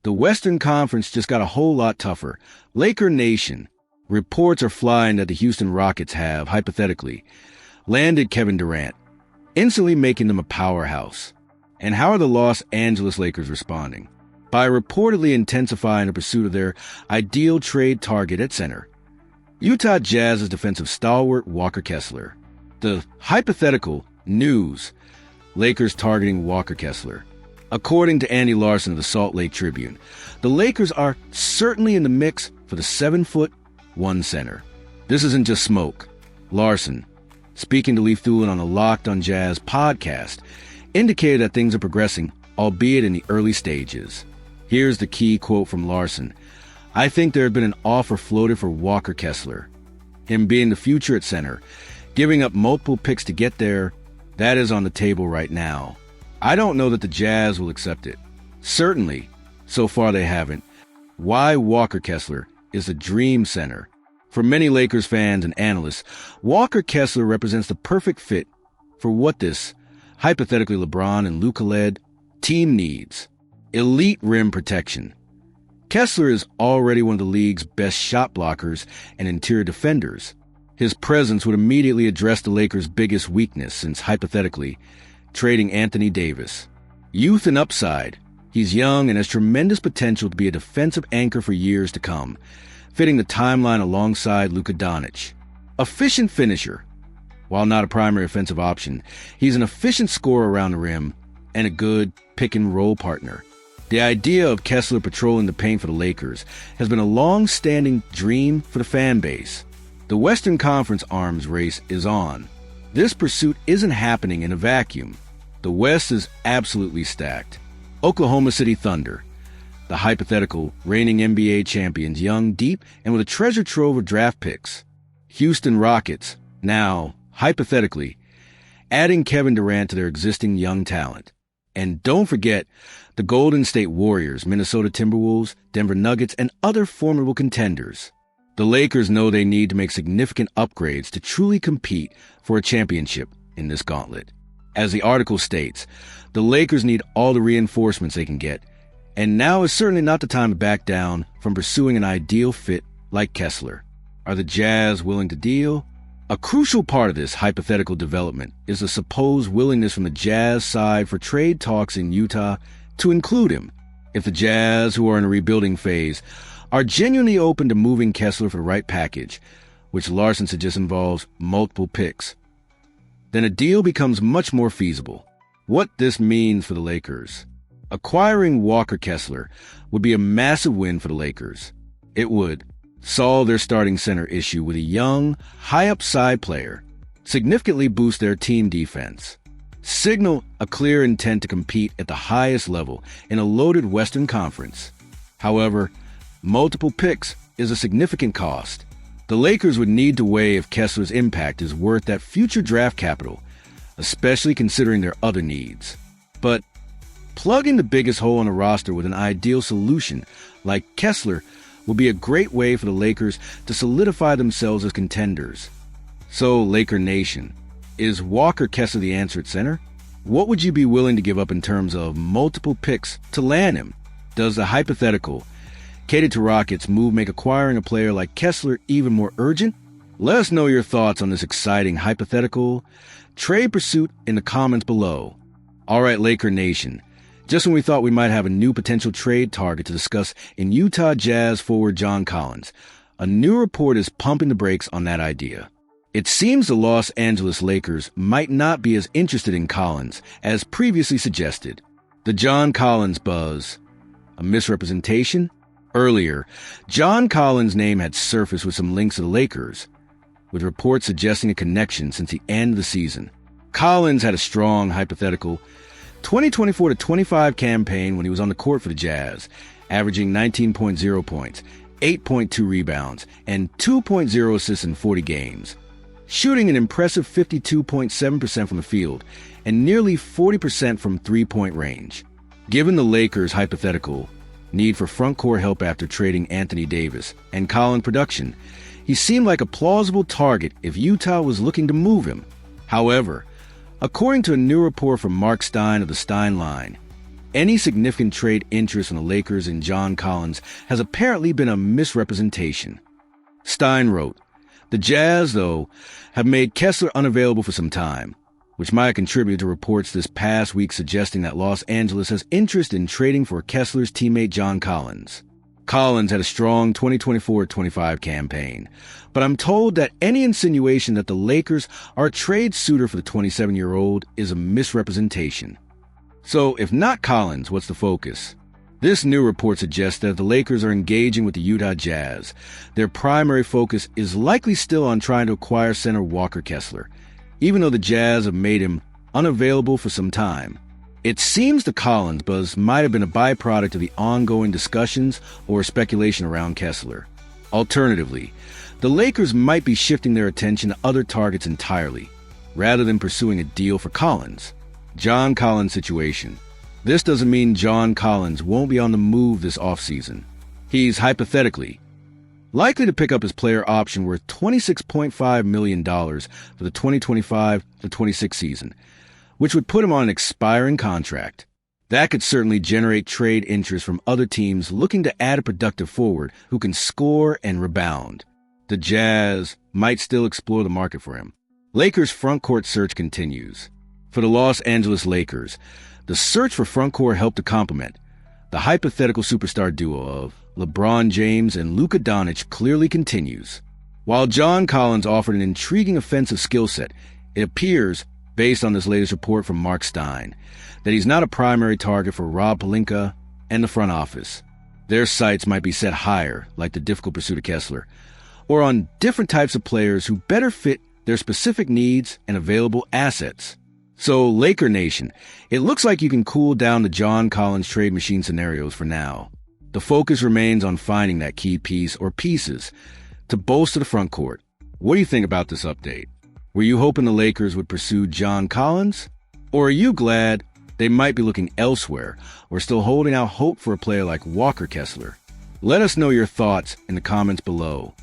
The Western Conference just got a whole lot tougher. Laker Nation. Reports are flying that the Houston Rockets have, hypothetically, landed Kevin Durant, instantly making them a powerhouse. And how are the Los Angeles Lakers responding? By reportedly intensifying the pursuit of their ideal trade target at center, Utah Jazz's defensive stalwart Walker Kessler. The hypothetical news, Lakers targeting Walker Kessler. According to Andy Larson of the Salt Lake Tribune, the Lakers are certainly in the mix for the 7'1" center. This isn't just smoke. Larson, speaking to Leif Thulin on the Locked on Jazz podcast, indicated that things are progressing, albeit in the early stages. Here's the key quote from Larson. "I think there had been an offer floated for Walker Kessler. Him being the future at center, giving up multiple picks to get there, that is on the table right now. I don't know that the Jazz will accept it. Certainly, so far they haven't. Why Walker Kessler is a dream center. For many Lakers fans and analysts, Walker Kessler represents the perfect fit for what this, hypothetically LeBron and Luka-led, team needs. Elite rim protection. Kessler is already one of the league's best shot blockers and interior defenders. His presence would immediately address the Lakers' biggest weakness since, hypothetically, trading Anthony Davis. Youth and upside. He's young and has tremendous potential to be a defensive anchor for years to come, fitting the timeline alongside Luka Doncic. Efficient finisher. While not a primary offensive option, he's an efficient scorer around the rim and a good pick-and-roll partner. The idea of Kessler patrolling the paint for the Lakers has been a long-standing dream for the fan base. The Western Conference arms race is on. This pursuit isn't happening in a vacuum. The West is absolutely stacked. Oklahoma City Thunder, the hypothetical reigning NBA champions, young, deep, and with a treasure trove of draft picks. Houston Rockets, now, hypothetically, adding Kevin Durant to their existing young talent. And don't forget the Golden State Warriors, Minnesota Timberwolves, Denver Nuggets, and other formidable contenders. The Lakers know they need to make significant upgrades to truly compete for a championship in this gauntlet. As the article states, the Lakers need all the reinforcements they can get, and now is certainly not the time to back down from pursuing an ideal fit like Kessler. Are the Jazz willing to deal? A crucial part of this hypothetical development is the supposed willingness from the Jazz side for trade talks in Utah to include him. If the Jazz, who are in a rebuilding phase, are genuinely open to moving Kessler for the right package, which Larson suggests involves multiple picks, then a deal becomes much more feasible. What this means for the Lakers. Acquiring Walker Kessler would be a massive win for the Lakers. It would solve their starting center issue with a young, high-upside player, significantly boost their team defense, signal a clear intent to compete at the highest level in a loaded Western Conference. However, multiple picks is a significant cost. The Lakers would need to weigh if Kessler's impact is worth that future draft capital, especially considering their other needs. But plugging the biggest hole in the roster with an ideal solution like Kessler would be a great way for the Lakers to solidify themselves as contenders. So, Laker Nation, is Walker Kessler the answer at center? What would you be willing to give up in terms of multiple picks to land him? Does the hypothetical catered to Rockets move make acquiring a player like Kessler even more urgent? Let us know your thoughts on this exciting hypothetical trade pursuit in the comments below. All right, Laker Nation. Just when we thought we might have a new potential trade target to discuss in Utah Jazz forward John Collins, a new report is pumping the brakes on that idea. It seems the Los Angeles Lakers might not be as interested in Collins as previously suggested. The John Collins buzz. A misrepresentation? Earlier, John Collins' name had surfaced with some links to the Lakers, with reports suggesting a connection since the end of the season. Collins had a strong, hypothetical 2024-25 campaign when he was on the court for the Jazz, averaging 19.0 points, 8.2 rebounds, and 2.0 assists in 40 games, shooting an impressive 52.7% from the field and nearly 40% from three-point range. Given the Lakers' hypothetical need for front-court help after trading Anthony Davis and Collins' production, he seemed like a plausible target if Utah was looking to move him. However, according to a new report from Mark Stein of the Stein Line, Any significant trade interest from the Lakers in John Collins has apparently been a misrepresentation. Stein wrote, "The Jazz, though, have made Kessler unavailable for some time, which might have contributed to reports this past week suggesting that Los Angeles has interest in trading for Kessler's teammate John Collins. Collins had a strong 2024-25 campaign, but I'm told that any insinuation that the Lakers are a trade suitor for the 27-year-old is a misrepresentation. So, if not Collins, what's the focus? This new report suggests that the Lakers are engaging with the Utah Jazz. Their primary focus is likely still on trying to acquire center Walker Kessler, even though the Jazz have made him unavailable for some time. It seems the Collins buzz might have been a byproduct of the ongoing discussions or speculation around Kessler. Alternatively, the Lakers might be shifting their attention to other targets entirely, rather than pursuing a deal for Collins. John Collins situation. This doesn't mean John Collins won't be on the move this offseason. He's hypothetically likely to pick up his player option worth $26.5 million for the 2025-26 season, which would put him on an expiring contract. That could certainly generate trade interest from other teams looking to add a productive forward who can score and rebound. The Jazz might still explore the market for him. Lakers' frontcourt search continues. For the Los Angeles Lakers, the search for frontcourt helped to complement the hypothetical superstar duo of LeBron James and Luka Doncic clearly continues. While John Collins offered an intriguing offensive skill set, it appears, based on this latest report from Mark Stein, that he's not a primary target for Rob Pelinka and the front office. Their sights might be set higher, like the difficult pursuit of Kessler, or on different types of players who better fit their specific needs and available assets. So, Laker Nation, it looks like you can cool down the John Collins trade machine scenarios for now. The focus remains on finding that key piece or pieces to bolster the front court. What do you think about this update? Were you hoping the Lakers would pursue John Collins? Or are you glad they might be looking elsewhere or still holding out hope for a player like Walker Kessler? Let us know your thoughts in the comments below.